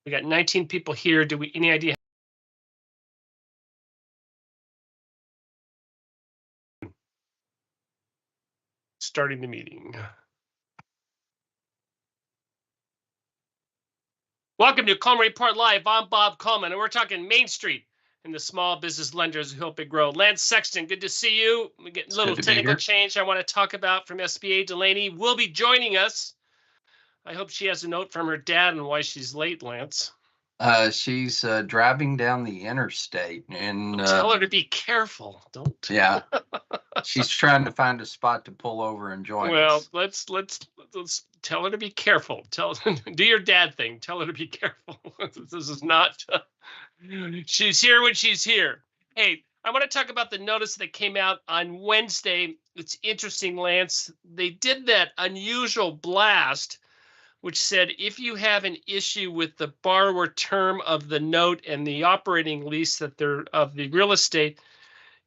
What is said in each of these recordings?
We got 19 people here. Do we any idea? Starting the meeting. Welcome to Coleman Report Live. I'm Bob Coleman, and we're talking Main Street and the small business lenders who help it grow. Lance Sexton, good to see you. We get a little technical change I want to talk about from SBA. Delaney will be joining us. I hope she has a note from her dad on why she's late, Lance. She's driving down the interstate, and tell her to be careful. Don't. Yeah, she's trying to find a spot to pull over and join us. Well, let's tell her to be careful. Do your dad thing. Tell her to be careful. This is not. She's here when she's here. Hey, I want to talk about the notice that came out on Wednesday. It's interesting, Lance. They did that unusual blast, which said if you have an issue with the borrower term of the note and the operating lease that they're of the real estate,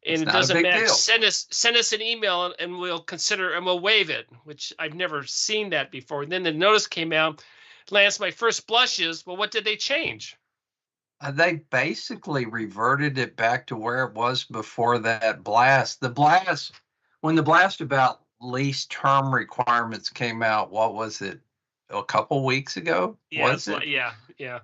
and it doesn't match, send us an email and we'll consider and we'll waive it, which I've never seen that before. And then the notice came out. Lance, my first blush is, well, what did they change? They basically reverted it back to where it was before that blast. When the blast about lease term requirements came out, what was it? A couple weeks ago, was it? Yeah.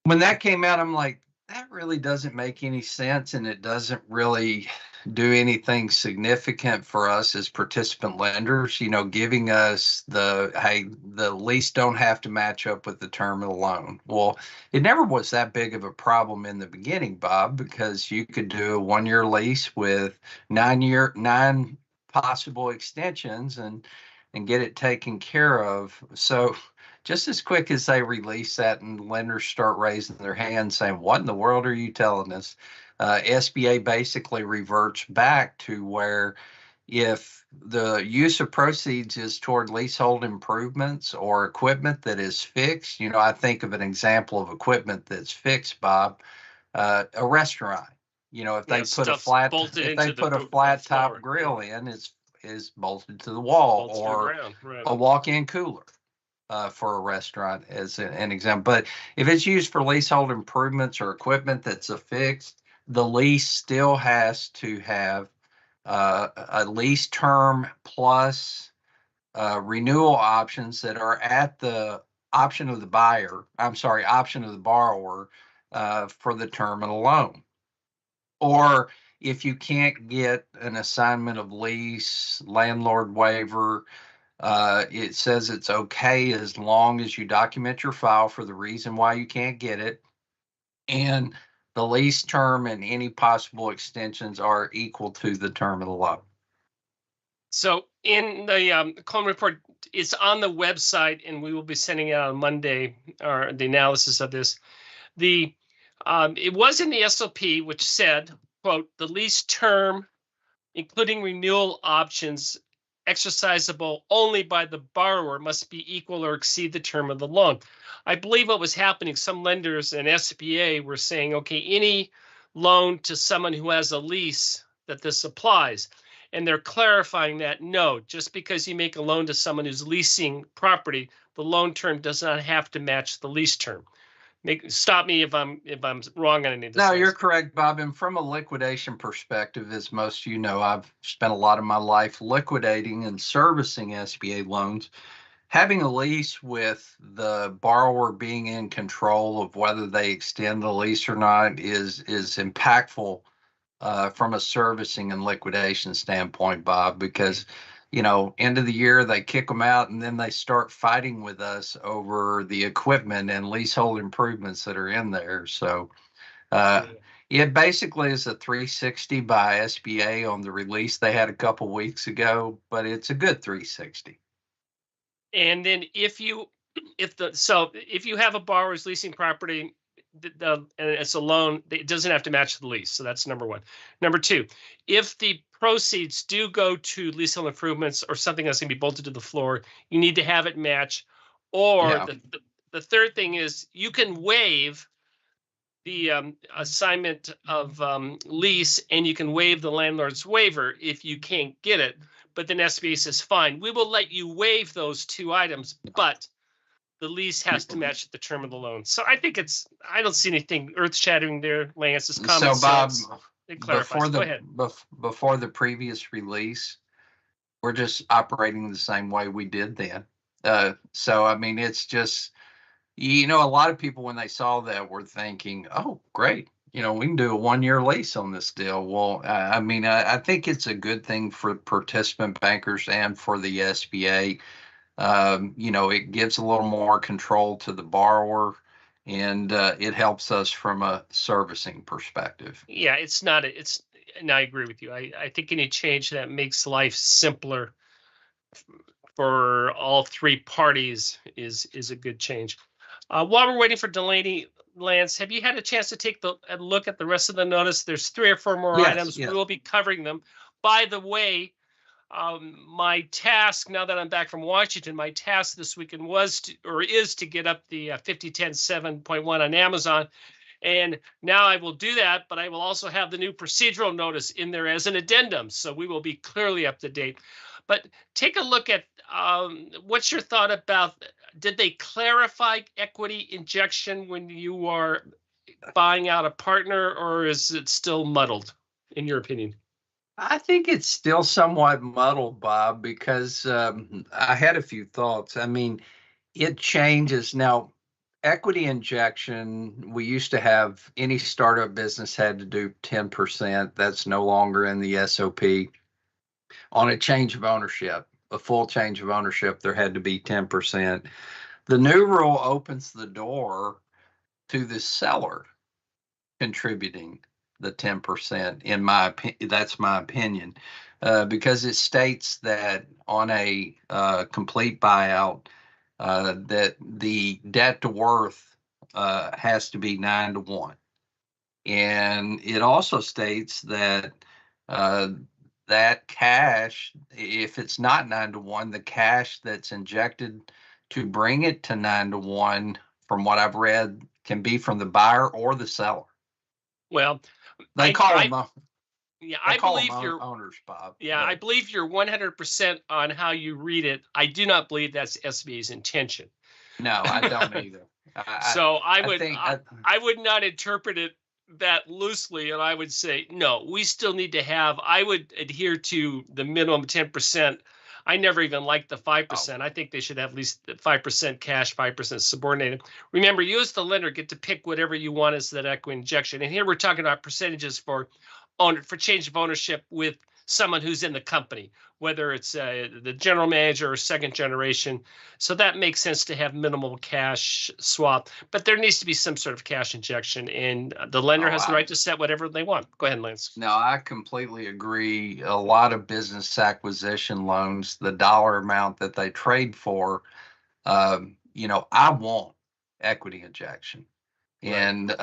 When that came out, I'm like, that really doesn't make any sense, and it doesn't really do anything significant for us as participant lenders. Giving us the lease don't have to match up with the term of the loan. Well, it never was that big of a problem in the beginning, Bob, because you could do a 1-year lease with 9 possible extensions and get it taken care of. So just as quick as they release that and lenders start raising their hands saying, what in the world are you telling us? SBA basically reverts back to where if the use of proceeds is toward leasehold improvements or equipment that is fixed, I think of an example of equipment that's fixed, Bob, a restaurant. If they put a flat top grill in, is bolted to the wall, or a walk-in cooler for a restaurant as an example. But if it's used for leasehold improvements or equipment that's affixed, the lease still has to have a lease term plus renewal options that are at the option of the borrower for the term of the loan. Or if you can't get an assignment of lease, landlord waiver, it says it's okay as long as you document your file for the reason why you can't get it. And the lease term and any possible extensions are equal to the term of the loan. So in the Coleman Report, it's on the website, and we will be sending it out on Monday, or the analysis of this. It was in the SOP, which said, quote, the lease term, including renewal options, exercisable only by the borrower, must be equal or exceed the term of the loan. I believe what was happening, some lenders and SBA were saying, okay, any loan to someone who has a lease that this applies. And they're clarifying that, no, just because you make a loan to someone who's leasing property, the loan term does not have to match the lease term. Stop me if I'm wrong on any of this. No, you're correct, Bob. And from a liquidation perspective, as most of you know, I've spent a lot of my life liquidating and servicing SBA loans. Having a lease with the borrower being in control of whether they extend the lease or not is impactful from a servicing and liquidation standpoint, Bob, because end of the year, they kick them out, and then they start fighting with us over the equipment and leasehold improvements that are in there. So it basically is a 360 by SBA on the release they had a couple weeks ago, but it's a good 360. And then if you have a borrower who's leasing property, and it's a loan, it doesn't have to match the lease. So that's number one. Number two, if the proceeds do go to leasehold improvements or something that's going to be bolted to the floor, you need to have it match. Or the third thing is you can waive the assignment of lease, and you can waive the landlord's waiver if you can't get it. But then SBA says, fine, we will let you waive those two items, but the lease has to match the term of the loan. So I think I don't see anything earth-shattering there, Lance. It's common So Bob, sense. It clarifies. Go ahead. before the previous release, we're just operating the same way we did then. So I mean, it's just, a lot of people when they saw that were thinking, "Oh, great, we can do a 1-year lease on this deal." Well, I mean, I think it's a good thing for participant bankers and for the SBA. It gives a little more control to the borrower, and it helps us from a servicing perspective. Yeah, it's not. And I agree with you. I think any change that makes life simpler for all three parties is a good change. While we're waiting for Delaney, Lance, have you had a chance to take a look at the rest of the notice? There's 3 or 4 more items. Yes. We will be covering them. By the way, my task, now that I'm back from Washington, my task this weekend is to get up the 5010 7.1 on Amazon. And now I will do that, but I will also have the new procedural notice in there as an addendum. So we will be clearly up to date. But take a look at what's your thought about, did they clarify equity injection when you are buying out a partner, or is it still muddled, in your opinion? I think it's still somewhat muddled, Bob, because I had a few thoughts. I mean, it changes now. Equity injection, we used to have any startup business had to do 10%. That's no longer in the SOP. On a change of ownership, a full change of ownership, there had to be 10%. The new rule opens the door to the seller contributing the 10%. In my opinion, that's my opinion, because it states that on a complete buyout, that the debt to worth has to be 9-to-1, and it also states that that cash, if it's not 9-to-1, the cash that's injected to bring it to 9-to-1, from what I've read, can be from the buyer or the seller. Well, They call them owners, Bob. Yeah, but I believe you're 100% on how you read it. I do not believe that's SBA's intention. No, I don't either. I would not interpret it that loosely, and I would say, no, we still need to have, I would adhere to the minimum 10%. I never even liked the 5%. I think they should have at least 5% cash, 5% subordinated. Remember, you as the lender get to pick whatever you want as that equity injection. And here we're talking about percentages for change of ownership with someone who's in the company, whether it's the general manager or second generation. So that makes sense to have minimal cash swap, but there needs to be some sort of cash injection, and the lender has the right to set whatever they want. Go ahead, Lance. No, I completely agree. A lot of business acquisition loans, the dollar amount that they trade for, I want equity injection. And,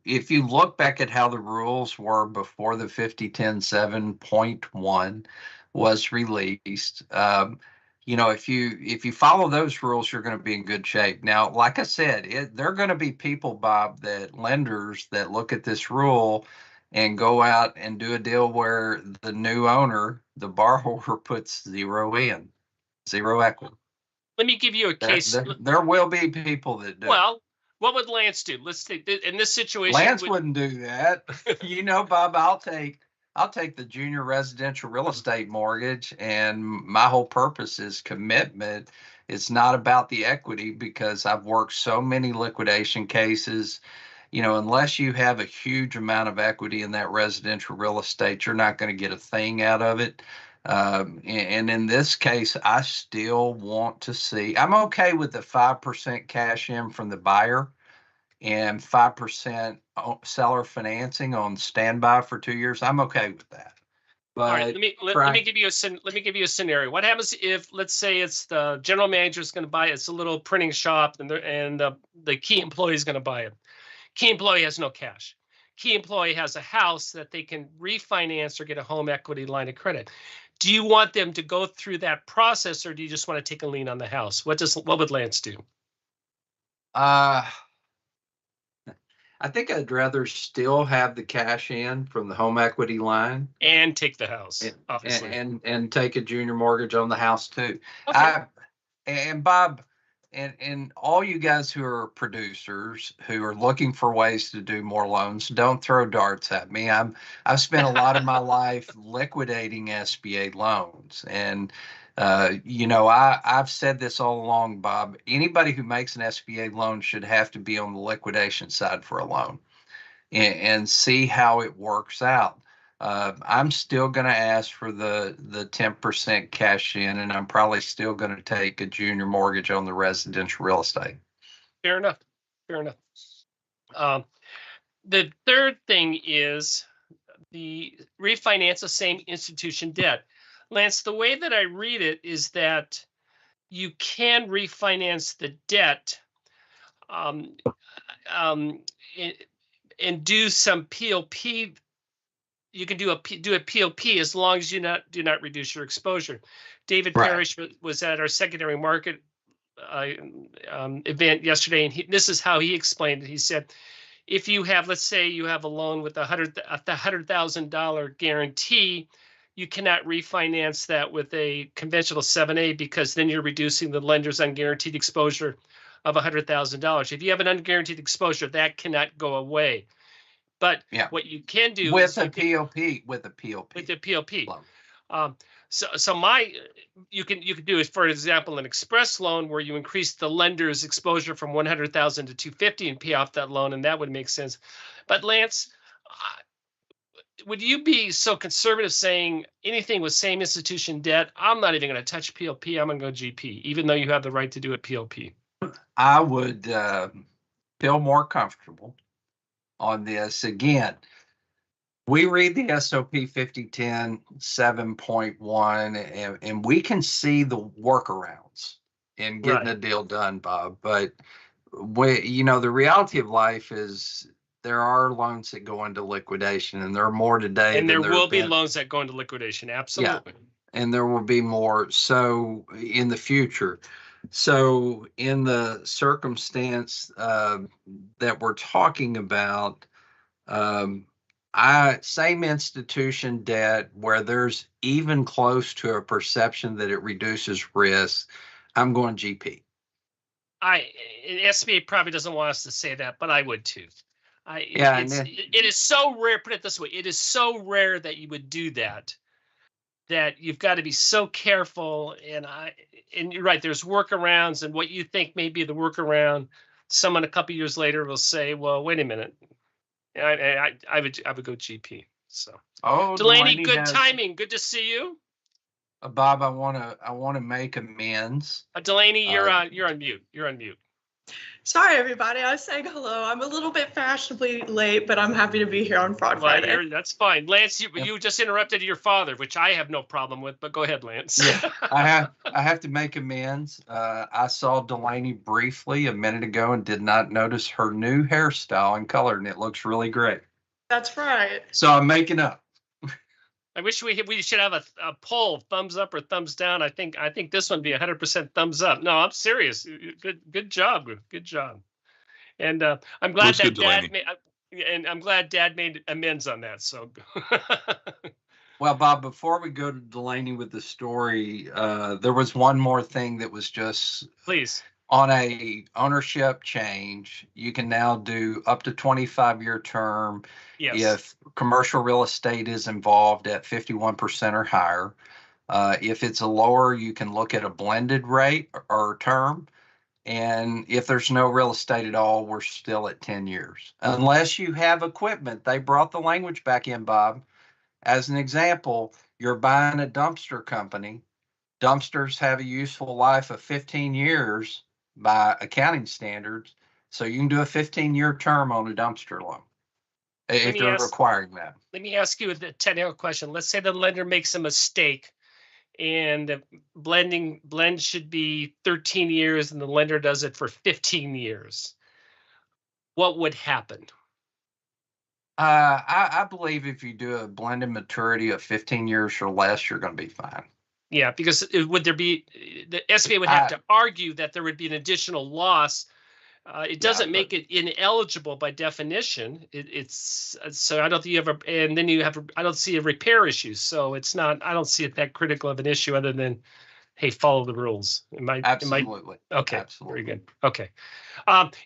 if you look back at how the rules were before the 5010 7.1 was released, if you follow those rules, you're going to be in good shape. Now, like I said, there are going to be people, Bob, lenders that look at this rule and go out and do a deal where the new owner, the borrower, puts zero equity. Let me give you a case. There will be people that do. Well, what would Lance do? Let's take in this situation. Lance wouldn't do that. Bob, I'll take the junior residential real estate mortgage, and my whole purpose is commitment. It's not about the equity, because I've worked so many liquidation cases. Unless you have a huge amount of equity in that residential real estate, you're not going to get a thing out of it. And in this case, I still want to see, I'm okay with the 5% cash in from the buyer and 5% seller financing on standby for 2 years. I'm okay with that. But all right, let me give you a scenario. What happens if, let's say, it's the general manager is going to buy it. It's a little printing shop, and the key employee is going to buy it. Key employee has no cash. Key employee has a house that they can refinance or get a home equity line of credit. Do you want them to go through that process, or do you just want to take a lien on the house? What would Lance do? I think I'd rather still have the cash in from the home equity line and take the house, obviously, and take a junior mortgage on the house too. Okay. And Bob, and all you guys who are producers who are looking for ways to do more loans, don't throw darts at me. I've spent a lot of my life liquidating SBA loans, and I've said this all along, Bob. Anybody who makes an SBA loan should have to be on the liquidation side for a loan, and see how it works out. I'm still going to ask for the 10% cash in, and I'm probably still going to take a junior mortgage on the residential real estate. Fair enough. Fair enough. The third thing is the refinance the same institution debt. Lance, the way that I read it is that you can refinance the debt and do some POP. You can do a POP as long as you do not reduce your exposure. David Parrish was at our secondary market event yesterday, and this is how he explained it. He said, if you have, let's say you have a loan with $100,000 guarantee, you cannot refinance that with a conventional 7A because then you're reducing the lender's unguaranteed exposure of $100,000. If you have an unguaranteed exposure, that cannot go away. But what you can do with a POP, with a POP, with the POP. You can do, for example, an express loan where you increase the lender's exposure from 100,000 to 250 and pay off that loan, and that would make sense. But Lance, would you be so conservative saying anything with same institution debt? I'm not even going to touch POP. I'm going to go GP, even though you have the right to do it POP. I would feel more comfortable on this. Again, we read the SOP 5010 7.1 and we can see the workarounds in getting a deal done, Bob. But the reality of life is there are loans that go into liquidation, and there are more today. And there will be loans that go into liquidation. Absolutely. Yeah, and there will be more so in the future. So in the circumstance that we're talking about, same institution debt where there's even close to a perception that it reduces risk, I'm going GP. SBA probably doesn't want us to say that, but I would too. It is so rare. Put it this way: it is so rare that you would do that. That you've got to be so careful, and you're right. There's workarounds, and what you think may be the workaround, someone a couple years later will say, "Well, wait a minute, I would go GP." So, Delaney, good timing. Good to see you, Bob. I want to make amends. Delaney, you're on mute. You're on mute. Sorry, everybody. I was saying hello. I'm a little bit fashionably late, but I'm happy to be here on Fraud Friday. That's fine. Lance, you just interrupted your father, which I have no problem with, but go ahead, Lance. Yeah, I have to make amends. I saw Delaney briefly a minute ago and did not notice her new hairstyle and color, and it looks really great. That's right. So I'm making up. I wish we should have a poll, thumbs up or thumbs down. I think this one be 100% thumbs up. No, I'm serious. Good job. Good job. And I'm glad that Dad made amends on that. So. Well, Bob, before we go to Delaney with the story, there was one more thing that was just please. On a ownership change, you can now do up to 25-year term. Yes. If commercial real estate is involved at 51% or higher. If it's a lower, you can look at a blended rate or term. And if there's no real estate at all, we're still at 10 years. Unless you have equipment. They brought the language back in, Bob. As an example, you're buying a dumpster company. Dumpsters have a useful life of 15 years by accounting standards. So you can do a 15-year term on a dumpster loan if they're requiring that. Let me ask you a technical question. Let's say the lender makes a mistake and the blend should be 13 years and the lender does it for 15 years. What would happen? I believe if you do a blended maturity of 15 years or less, you're going to be fine. Yeah, because the SBA would have to argue that there would be an additional loss. It doesn't make it ineligible by definition. It's so I don't think you ever, and then I don't see a repair issue. So it's not. I don't see it that critical of an issue other than, hey, follow the rules. Absolutely. Okay. Absolutely. Very good. Okay.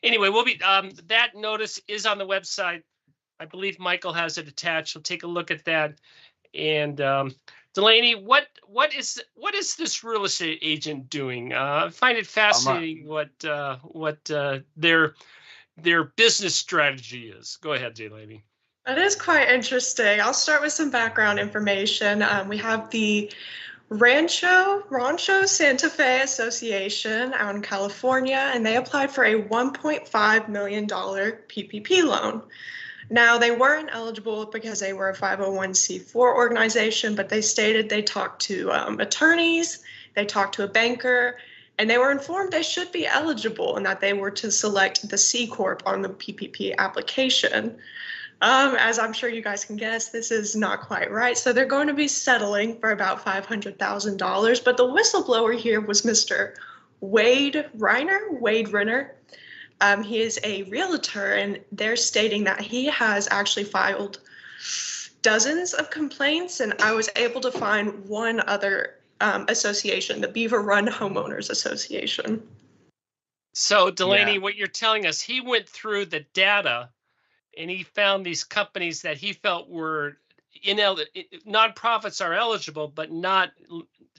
Anyway, we'll be that notice is on the website. I believe Michael has it attached. We'll take a look at that. And Delaney, what is this real estate agent doing? I find it fascinating what their business strategy is. Go ahead, Delaney. It is quite interesting. I'll start with some background information. We have the Rancho Santa Fe Association out in California, and they applied for a $1.5 million PPP loan. Now, they weren't eligible because they were a 501c4 organization, but they stated they talked to attorneys, they talked to a banker, and they were informed they should be eligible and that they were to select the C Corp on the PPP application. As I'm sure you guys can guess, this is not quite right. So they're going to be settling for about $500,000. But the whistleblower here was Mr. Wade Renner. He is a realtor, and they're stating that he has actually filed dozens of complaints, and I was able to find one other association, the Beaver Run Homeowners Association. So, Delaney, what you're telling us, he went through the data and he found these companies that he felt were nonprofits are eligible, but not,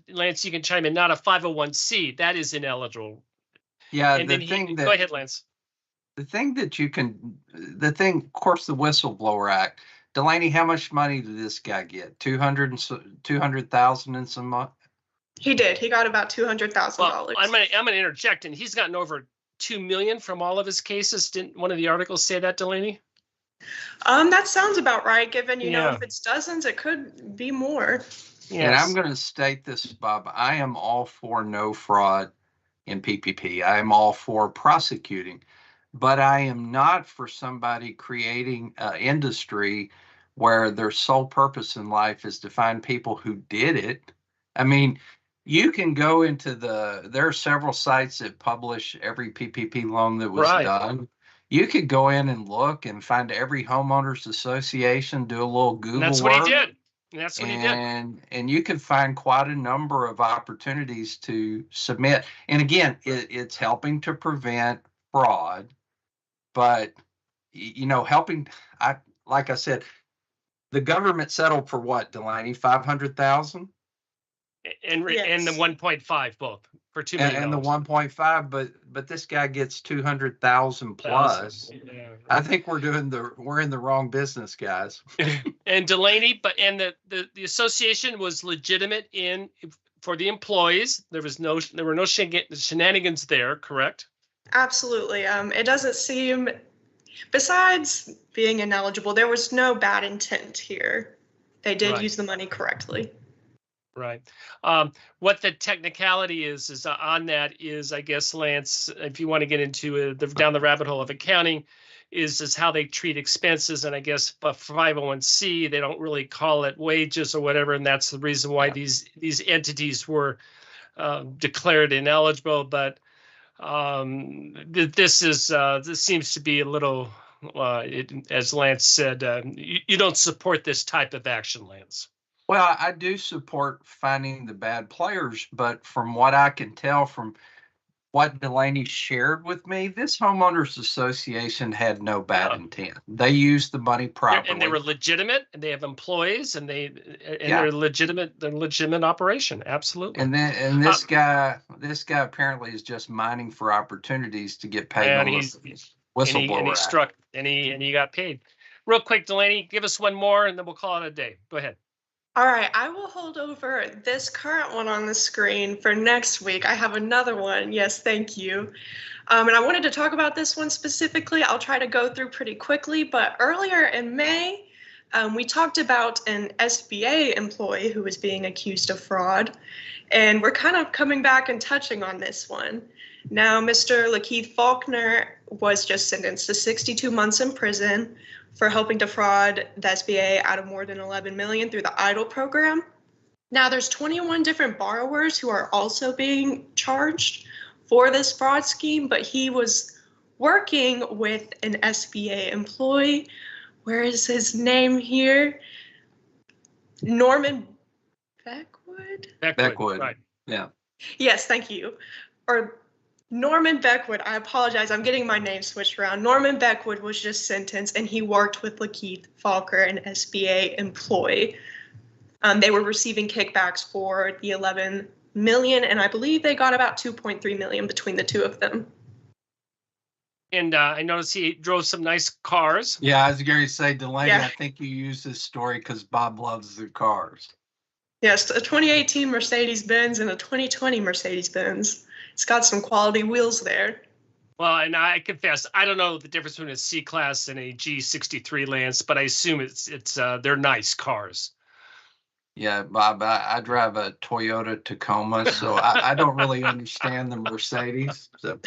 Lance, you can chime in, not a 501c. That is ineligible. Yeah, and go ahead, Lance. Of course, the Whistleblower Act. Delaney, how much money did this guy get? 200,000 in some month? He did. He got about $200,000. Well, I'm gonna interject, and he's gotten over $2 million from all of his cases. Didn't one of the articles say that, Delaney? That sounds about right. Given know, if it's dozens, it could be more. Yes. And I'm going to state this, Bob. I am all for no fraud in PPP. I am all for prosecuting, but I am not for somebody creating an industry where their sole purpose in life is to find people who did it. I mean, you can go into there are several sites that publish every PPP loan that was done. You could go in and look and find every homeowners association, do a little Google work. That's what he did. That's what he did. And you can find quite a number of opportunities to submit. And again, it's helping to prevent fraud, but helping. Like I said, the government settled for what, Delaney? 500,000. And the 1.5 both for $2 million. And the 1.5, but this guy gets 200,000 plus. Yeah. I think we're in the wrong business, guys. And Delaney, the association was legitimate for the employees. There were no shenanigans there, correct? Absolutely. It doesn't seem, besides being ineligible, there was no bad intent here. They did use the money correctly. Right. What the technicality is on that is, I guess, Lance, if you want to get into down the rabbit hole of accounting, is how they treat expenses. And I guess for 501c, they don't really call it wages or whatever. And that's the reason why these entities were declared ineligible. But this seems to be a little, as Lance said, you don't support this type of action, Lance. Well, I do support finding the bad players, but from what I can tell from what Delaney shared with me, this homeowners association had no bad intent. They used the money properly. And they were legitimate, and they have employees, and they're legitimate. They're legitimate operation. Absolutely. And this guy apparently is just mining for opportunities to get paid. And he got paid. Real quick, Delaney, give us one more, and then we'll call it a day. Go ahead. All right, I will hold over this current one on the screen for next week. I have another one. Yes, thank you. And I wanted to talk about this one specifically. I'll try to go through pretty quickly, but earlier in May, we talked about an SBA employee who was being accused of fraud, and we're kind of coming back and touching on this one. Now, Mr. Lakeith Faulkner was just sentenced to 62 months in prison for helping defraud the SBA out of more than $11 million through the EIDL program. Now, there's 21 different borrowers who are also being charged for this fraud scheme, but he was working with an SBA employee. Where is his name here? Norman Beckwood? Beckwood, right. Yeah. Yes, thank you. Or Norman Beckwood. I apologize. I'm getting my name switched around. Norman Beckwood was just sentenced, and he worked with Lakeith Falker, an SBA employee. They were receiving kickbacks for the 11 million, and I believe they got about 2.3 million between the two of them. And I noticed he drove some nice cars. Yeah, I was going to say, Delaney, Yeah. I think you used this story because Bob loves the cars. Yes, a 2018 Mercedes-Benz and a 2020 Mercedes-Benz. It's got some quality wheels there. Well, and I confess, I don't know the difference between a C-Class and a G63 Lance, but I assume it's they're nice cars. Yeah, Bob, I drive a Toyota Tacoma, so I don't really understand the Mercedes. So.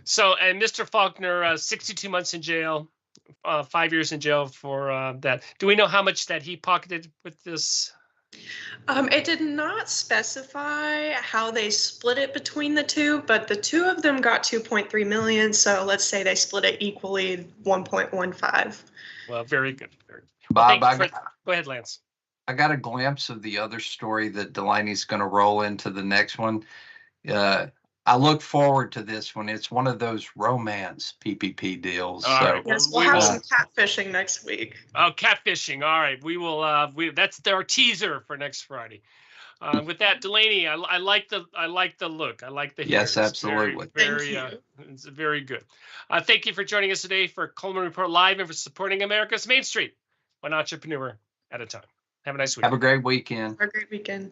So, and Mr. Faulkner, 62 months in jail, 5 years in jail for that. Do we know how much that he pocketed with this? It did not specify how they split it between the two, but the two of them got 2.3 million. So let's say they split it equally, 1.15. Well, very good. Very good. Bob, Well, go ahead, Lance. I got a glimpse of the other story that Delaney's going to roll into the next one. I look forward to this one. It's one of those romance PPP deals. All right. Yes, we'll have some catfishing next week. Oh, catfishing. All right. We will. That's our teaser for next Friday. With that, Delaney, I like the look. I like the hair. Yes, absolutely. It's very good. Thank you for joining us today for Coleman Report Live and for supporting America's Main Street, one entrepreneur at a time. Have a nice week. Have a great weekend. Have a great weekend.